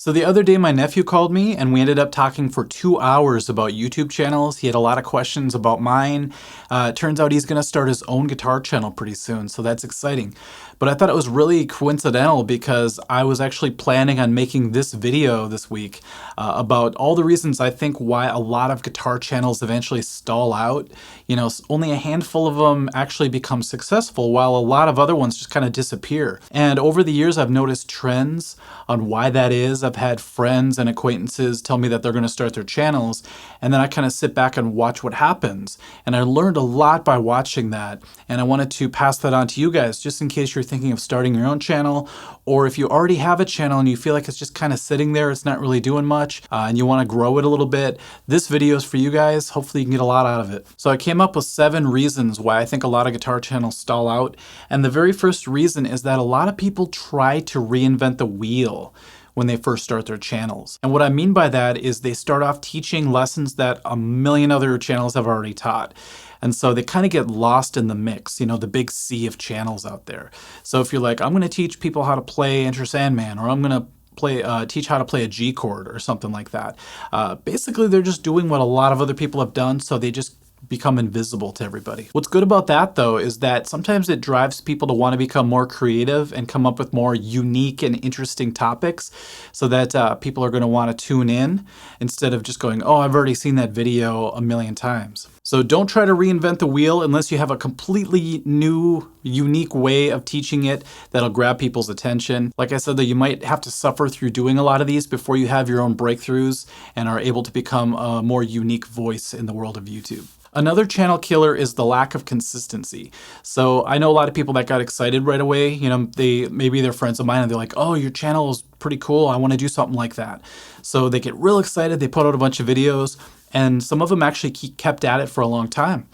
So the other day, my nephew called me and we ended up talking for 2 hours about YouTube channels. He had a lot of questions about mine. It turns out he's going to start his own guitar channel pretty soon, so that's exciting. But I thought it was really coincidental because I was actually planning on making this video this week about all the reasons I think why a lot of guitar channels eventually stall out. You know, only a handful of them actually become successful while a lot of other ones just kind of disappear. And over the years, I've noticed trends on why that is. I've had friends and acquaintances tell me that they're going to start their channels, and then I kind of sit back and watch what happens. And I learned a lot by watching that, and I wanted to pass that on to you guys just in case you're thinking of starting your own channel, or if you already have a channel and you feel like it's just kind of sitting there, it's not really doing much, and you want to grow it a little bit. This video is for you guys. Hopefully you can get a lot out of it. So I came up with 7 reasons why I think a lot of guitar channels stall out, and the very first reason is that a lot of people try to reinvent the wheel when they first start their channels. And what I mean by that is they start off teaching lessons that a million other channels have already taught. And so they kind of get lost in the mix, you know, the big sea of channels out there. So if you're like, I'm going to teach people how to play Enter Sandman, or I'm going to teach how to play a G chord or something like that. Basically, they're just doing what a lot of other people have done, so they just become invisible to everybody. What's good about that, though, is that sometimes it drives people to want to become more creative and come up with more unique and interesting topics so that people are going to want to tune in instead of just going, oh, I've already seen that video a million times. So don't try to reinvent the wheel unless you have a completely new, unique way of teaching it that'll grab people's attention. Like I said, though, you might have to suffer through doing a lot of these before you have your own breakthroughs and are able to become a more unique voice in the world of YouTube. Another channel killer is the lack of consistency. So I know a lot of people that got excited right away. You know, maybe they're friends of mine and they're like, oh, your channel is pretty cool. I want to do something like that. So they get real excited. They put out a bunch of videos, and some of them actually kept at it for a long time.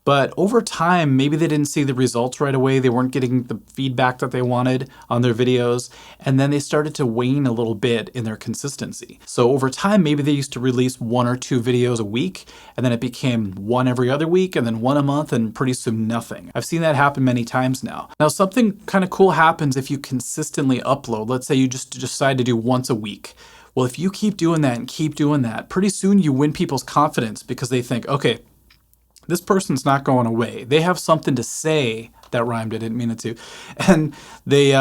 But over time, maybe they didn't see the results right away. They weren't getting the feedback that they wanted on their videos. And then they started to wane a little bit in their consistency. So over time, maybe they used to release 1 or 2 videos a week, and then it became 1 every other week, and then 1 a month, and pretty soon nothing. I've seen that happen many times now. Now, something kind of cool happens if you consistently upload. Let's say you just decide to do once a week. Well, if you keep doing that and keep doing that, pretty soon you win people's confidence because they think, okay, this person's not going away. They have something to say. That rhymed, I didn't mean it to. And they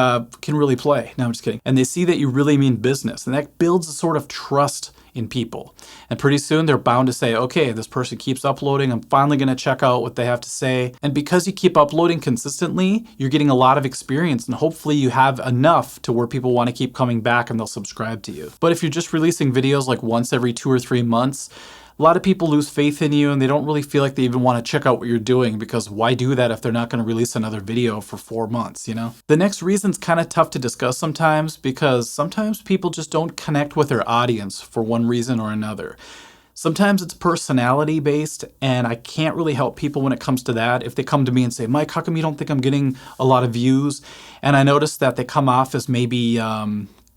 can really play. No, I'm just kidding. And they see that you really mean business. And that builds a sort of trust in people. And pretty soon they're bound to say, okay, this person keeps uploading. I'm finally going to check out what they have to say. And because you keep uploading consistently, you're getting a lot of experience. And hopefully you have enough to where people want to keep coming back and they'll subscribe to you. But if you're just releasing videos like once every 2 or 3 months, a lot of people lose faith in you and they don't really feel like they even want to check out what you're doing, because why do that if they're not going to release another video for 4 months, you know? The next reason's kind of tough to discuss sometimes because sometimes people just don't connect with their audience for one reason or another. Sometimes it's personality based, and I can't really help people when it comes to that. If they come to me and say, Mike, how come you don't think I'm getting a lot of views? And I notice that they come off as maybe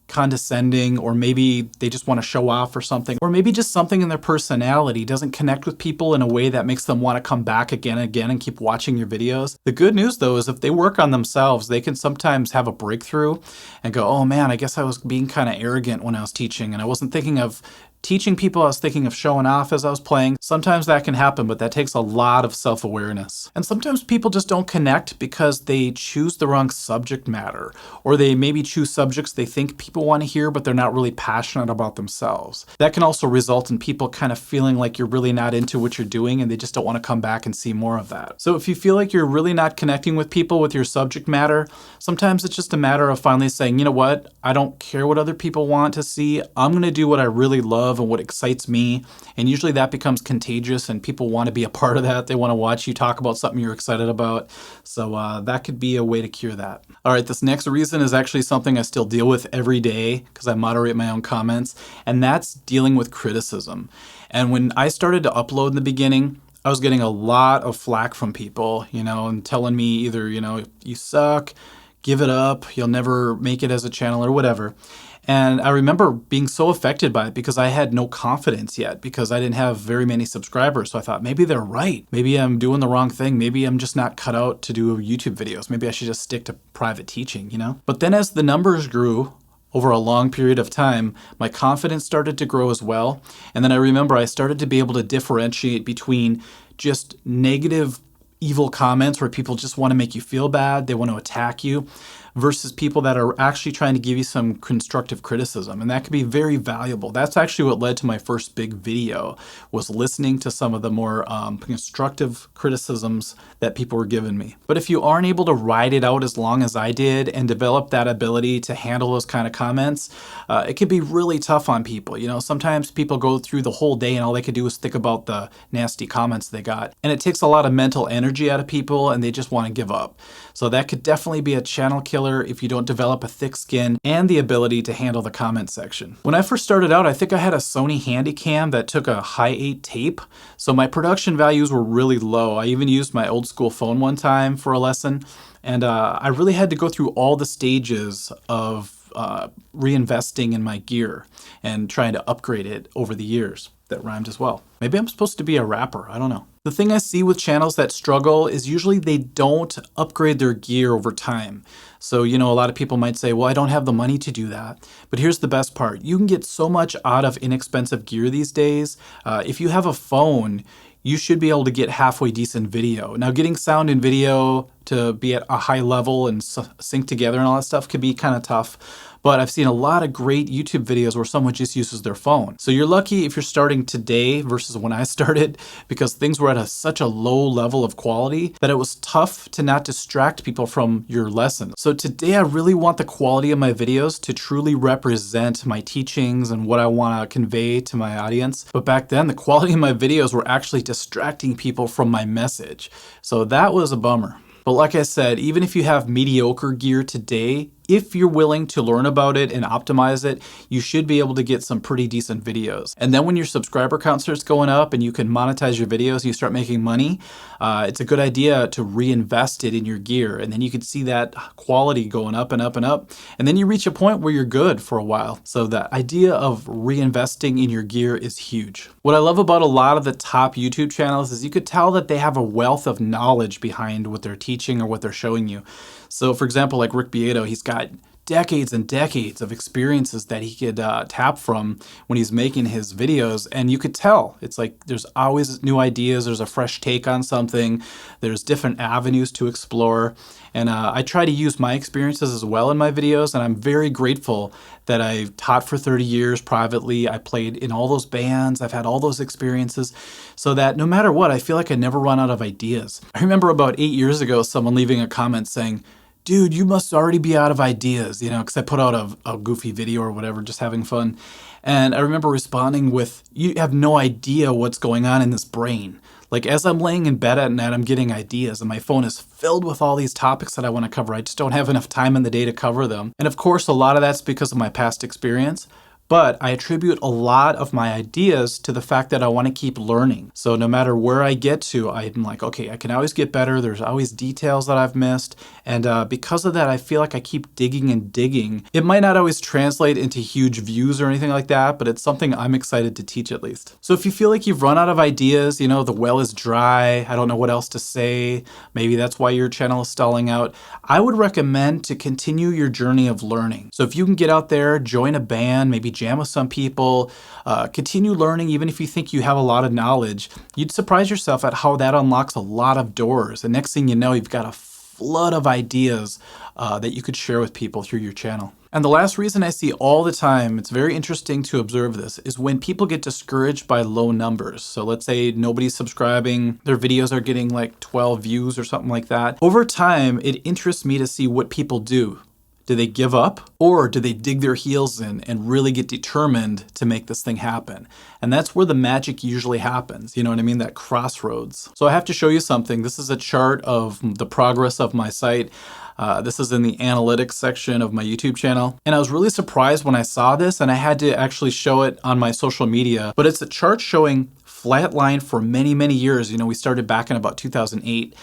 condescending, or maybe they just want to show off or something, or maybe just something in their personality doesn't connect with people in a way that makes them want to come back again and again and keep watching your videos. The good news, though, is if they work on themselves, they can sometimes have a breakthrough and go, oh man, I guess I was being kind of arrogant when I was teaching and I wasn't thinking of teaching people, I was thinking of showing off as I was playing. Sometimes that can happen, but that takes a lot of self-awareness. And sometimes people just don't connect because they choose the wrong subject matter, or they maybe choose subjects they think people want to hear, but they're not really passionate about themselves. That can also result in people kind of feeling like you're really not into what you're doing and they just don't want to come back and see more of that. So if you feel like you're really not connecting with people with your subject matter, sometimes it's just a matter of finally saying, you know what, I don't care what other people want to see. I'm going to do what I really love and what excites me. And usually that becomes contagious and people want to be a part of that. They want to watch you talk about something you're excited about. So that could be a way to cure that. All right, this next reason is actually something I still deal with every day because I moderate my own comments, and that's dealing with criticism. And when I started to upload in the beginning, I was getting a lot of flack from people, you know, and telling me either, you know, you suck, give it up, you'll never make it as a channel or whatever. And I remember being so affected by it because I had no confidence yet because I didn't have very many subscribers. So I thought maybe they're right. Maybe I'm doing the wrong thing. Maybe I'm just not cut out to do YouTube videos. Maybe I should just stick to private teaching, you know? But then as the numbers grew over a long period of time, my confidence started to grow as well. And then I remember I started to be able to differentiate between just negative, evil comments where people just want to make you feel bad, they want to attack you, versus people that are actually trying to give you some constructive criticism. And that can be very valuable. That's actually what led to my first big video, was listening to some of the more constructive criticisms that people were giving me. But if you aren't able to ride it out as long as I did and develop that ability to handle those kind of comments, it can be really tough on people. You know, sometimes people go through the whole day and all they could do is think about the nasty comments they got. And it takes a lot of mental energy out of people and they just want to give up. So that could definitely be a channel killer if you don't develop a thick skin and the ability to handle the comment section. When I first started out, I think I had a Sony Handycam that took a Hi8 tape. So my production values were really low. I even used my old school phone one time for a lesson. And I really had to go through all the stages of reinvesting in my gear and trying to upgrade it over the years. That rhymed as well. Maybe I'm supposed to be a rapper, I don't know. The thing I see with channels that struggle is usually they don't upgrade their gear over time. So, you know, a lot of people might say, well, I don't have the money to do that. But here's the best part. You can get so much out of inexpensive gear these days. If you have a phone, you should be able to get halfway decent video. Now, getting sound and video to be at a high level and sync together and all that stuff can be kind of tough. But I've seen a lot of great YouTube videos where someone just uses their phone. So you're lucky if you're starting today versus when I started, because things were at such a low level of quality that it was tough to not distract people from your lesson. So today I really want the quality of my videos to truly represent my teachings and what I want to convey to my audience. But back then, the quality of my videos were actually distracting people from my message. So that was a bummer. But like I said, even if you have mediocre gear today, if you're willing to learn about it and optimize it, you should be able to get some pretty decent videos. And then when your subscriber count starts going up and you can monetize your videos and you start making money, it's a good idea to reinvest it in your gear. And then you can see that quality going up and up and up. And then you reach a point where you're good for a while. So the idea of reinvesting in your gear is huge. What I love about a lot of the top YouTube channels is you could tell that they have a wealth of knowledge behind what they're teaching or what they're showing you. So for example, like Rick Beato, he's got decades and decades of experiences that he could tap from when he's making his videos. And you could tell it's like there's always new ideas. There's a fresh take on something. There's different avenues to explore. And I try to use my experiences as well in my videos. And I'm very grateful that I taught for 30 years privately. I played in all those bands. I've had all those experiences so that no matter what, I feel like I never run out of ideas. I remember about 8 years ago, someone leaving a comment saying, dude, you must already be out of ideas, you know, because I put out a goofy video or whatever, just having fun. And I remember responding with, you have no idea what's going on in this brain. Like as I'm laying in bed at night, I'm getting ideas and my phone is filled with all these topics that I want to cover. I just don't have enough time in the day to cover them. And of course, a lot of that's because of my past experience. But I attribute a lot of my ideas to the fact that I want to keep learning. So no matter where I get to, I'm like, okay, I can always get better. There's always details that I've missed. And because of that, I feel like I keep digging and digging. It might not always translate into huge views or anything like that, but it's something I'm excited to teach at least. So if you feel like you've run out of ideas, you know, the well is dry, I don't know what else to say, maybe that's why your channel is stalling out, I would recommend to continue your journey of learning. So if you can get out there, join a band, maybe jam with some people, continue learning even if you think you have a lot of knowledge, you'd surprise yourself at how that unlocks a lot of doors. And next thing you know, you've got a flood of ideas that you could share with people through your channel. And the last reason I see all the time, it's very interesting to observe this, is when people get discouraged by low numbers. So let's say nobody's subscribing, their videos are getting like 12 views or something like that. Over time, it interests me to see what people do. Do they give up or do they dig their heels in and really get determined to make this thing happen? And that's where the magic usually happens. You know what I mean? That crossroads. So I have to show you something. This is a chart of the progress of my site. This is in the analytics section of my YouTube channel. And I was really surprised when I saw this and I had to actually show it on my social media. But it's a chart showing flat line for many, many years. You know, we started back in about 2008.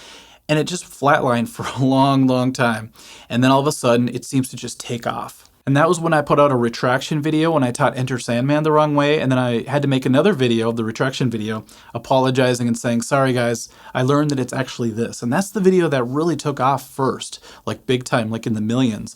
And it just flatlined for a long, long time. And then all of a sudden, it seems to just take off. And that was when I put out a retraction video when I taught Enter Sandman the wrong way. And then I had to make another video, the retraction video, apologizing and saying, sorry guys, I learned that it's actually this. And that's the video that really took off first, like big time, like in the millions.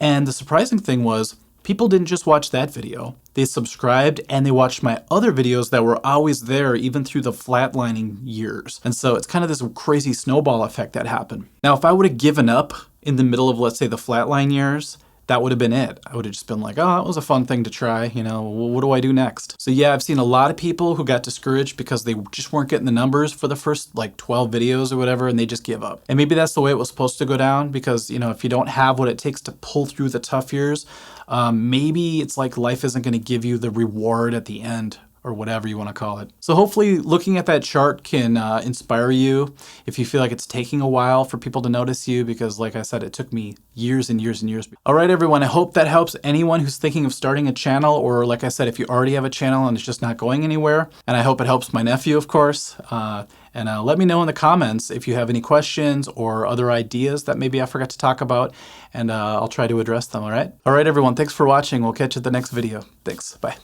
And the surprising thing was, people didn't just watch that video. They subscribed and they watched my other videos that were always there even through the flatlining years. And so it's kind of this crazy snowball effect that happened. Now, if I would have given up in the middle of, let's say, the flatline years, that would have been it. I would have just been like, oh, that was a fun thing to try. You know, what do I do next? So yeah, I've seen a lot of people who got discouraged because they just weren't getting the numbers for the first like 12 videos or whatever, and they just give up. And maybe that's the way it was supposed to go down, because, you know, if you don't have what it takes to pull through the tough years, maybe it's like life isn't going to give you the reward at the end, or whatever you want to call it. So hopefully looking at that chart can inspire you if you feel like it's taking a while for people to notice you, because like I said, it took me years and years and years. All right, everyone, I hope that helps anyone who's thinking of starting a channel, or like I said, if you already have a channel and it's just not going anywhere. And I hope it helps my nephew, of course. And let me know in the comments if you have any questions or other ideas that maybe I forgot to talk about, and I'll try to address them, all right? All right, everyone, thanks for watching. We'll catch you at the next video. Thanks, bye.